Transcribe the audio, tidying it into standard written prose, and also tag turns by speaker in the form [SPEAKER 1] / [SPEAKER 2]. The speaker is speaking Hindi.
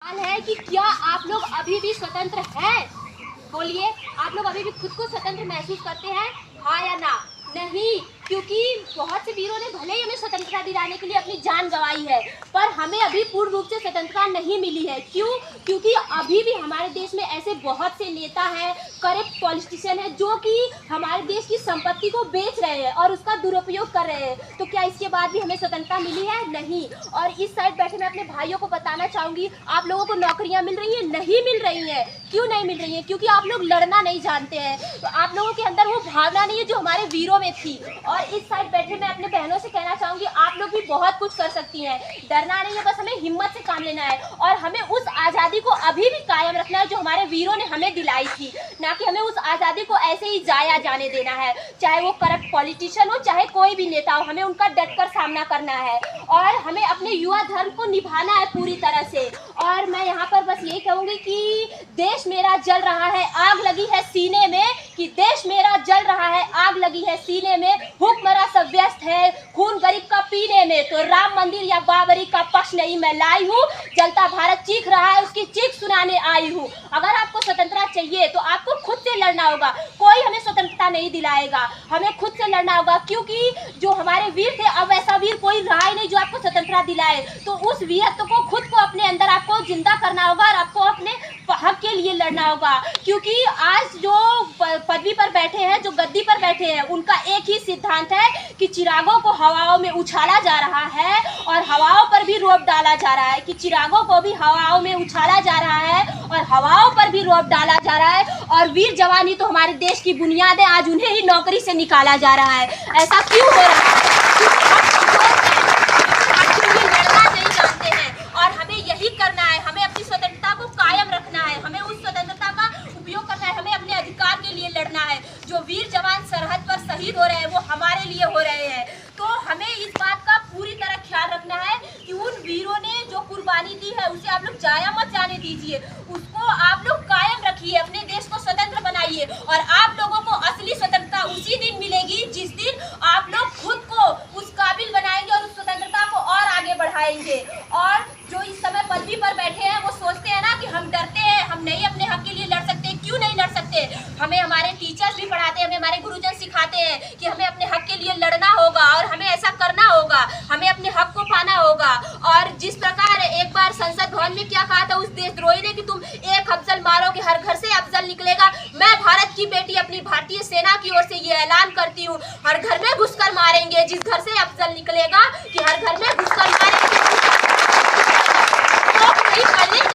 [SPEAKER 1] सवाल है कि क्या आप लोग अभी भी स्वतंत्र हैं? बोलिए, आप लोग अभी भी खुद को स्वतंत्र महसूस करते हैं? हाँ या ना? नहीं, क्योंकि बहुत से वीरों ने भले ही हमें स्वतंत्रता दिलाने के लिए अपनी जान गंवाई है, पर हमें अभी पूर्ण रूप से स्वतंत्रता नहीं मिली है। क्यों? क्योंकि अभी भी हमारे देश में ऐसे बहुत से नेता हैं, करप्ट पॉलिटिशियन हैं, जो कि हमारे देश की संपत्ति को बेच रहे हैं और उसका दुरुपयोग कर रहे हैं। तो क्या इसके बाद भी हमें स्वतंत्रता मिली है? नहीं। और इस साइड बैठे मैं अपने भाइयों को बताना चाहूँगी, आप लोगों को नौकरियाँ मिल रही हैं? नहीं मिल रही हैं। क्यों नहीं मिल रही हैं? क्योंकि आप लोग लड़ना नहीं जानते हैं। तो आप लोगों के अंदर वो भावना नहीं है जो हमारे वीरों में थी। और इस साइड बैठे मैं अपने बहनों से कहना चाहूँगी, आप लोग भी बहुत कुछ कर सकती हैं। डरना नहीं है, बस हमें हिम्मत से काम लेना है और हमें उस आज़ादी को अभी भी कायम रखना है जो हमारे वीरों ने हमें दिलाई थी, ना कि हमें उस आज़ादी को ऐसे ही जाया जाने देना है। चाहे वो करप्ट पॉलिटिशियन हो, चाहे कोई भी नेता हो, हमें उनका डटकर सामना करना है और हमें अपने युवा धर्म को निभाना है पूरी तरह से। और मैं यहाँ पर बस यही कहूँगी कि देश मेरा जल रहा है, आग लगी है सीने में, कि देश मेरा जल रहा है, आग लगी है सीने में, हुक्मरान सब व्यस्त है खून गरीब का पीने में, तो राम मंदिर या बाबरी का पक्ष नहीं मैं लाई हूँ, जलता भारत चीख रहा है उसकी चीख सुनाने आई हूँ। अगर आपको स्वतंत्रता चाहिए तो आपको खुद से लड़ना होगा, कोई हमें स्वतंत्रता नहीं दिलाएगा, हमें खुद से लड़ना होगा। क्योंकि जो हमारे वीर थे, अब ऐसा वीर कोई रहा ही नहीं जो आपको स्वतंत्रता दिलाए, तो उस वीरत्व को खुद को अपने अंदर आपको जिंदा करना होगा और आपको अपने हक के लिए लड़ना होगा। क्योंकि आज जो पदवी पर बैठे हैं, जो गद्दी पर बैठे हैं, उनका एक ही सिद्धांत है कि चिरागों को हवाओं में उछाला जा रहा है और हवाओं पर भी रोब डाला जा रहा है, कि चिरागों को भी हवाओं में उछाला जा रहा है और हवाओं पर भी रोब डाला जा रहा है। और वीर जवान ही तो हमारे देश की बुनियाद है, आज उन्हें ही नौकरी से निकाला जा रहा है। ऐसा क्यों हो रहा है? लड़ना नहीं जानते हैं और हमें यही करना है, हमें अपनी स्वतंत्रता को कायम रखना है, हमें उस स्वतंत्रता का उपयोग करना है, हमें अपने अधिकार के लिए लड़ना है। जो वीर जवान सरहद पर शहीद हो रहे हैं वो हमारे लिए हो रहे हैं, तो हमें इस बात का पूरी तरह ख्याल रखना है कि उन वीरों ने जो कुर्बानी दी है उसे आप लोग जाया मत जाने दीजिए, उसको आप लोग कायम रखिए, अपने देश को स्वतंत्र बनाइए। और आप लोगों को असली स्वतंत्रता उसी दिन मिलेगी जिस दिन आप लोग खुद को उस काबिल बनाएंगे और उस स्वतंत्रता को और आगे बढ़ाएंगे। और जो इस समय पदवी पर बैठे हैं वो सोचते हैं ना कि हम डरते हैं, हम नहीं अपने हक के लिए लड़ सकते। क्यों नहीं लड़ सकते? हमें हमारे टीचर्स भी पढ़ाते हैं, हमें हमारे गुरुजन सिखाते हैं कि हमें अपने हक के लिए लड़ना होगा और हमें ऐसा करना होगा, हमें अपने हक को पाना होगा। और जिस प्रकार एक बार संसद भवन में क्या कहा था उस देशद्रोही ने कि तुम एक अफजल मारोगे हर घर से अफजल निकलेगा, मैं भारत की बेटी अपनी भारतीय सेना की ओर से ये ऐलान करती हूँ, हर घर में घुसकर मारेंगे, जिस घर से अफजल निकलेगा कि हर घर में घुसकर मारेंगे।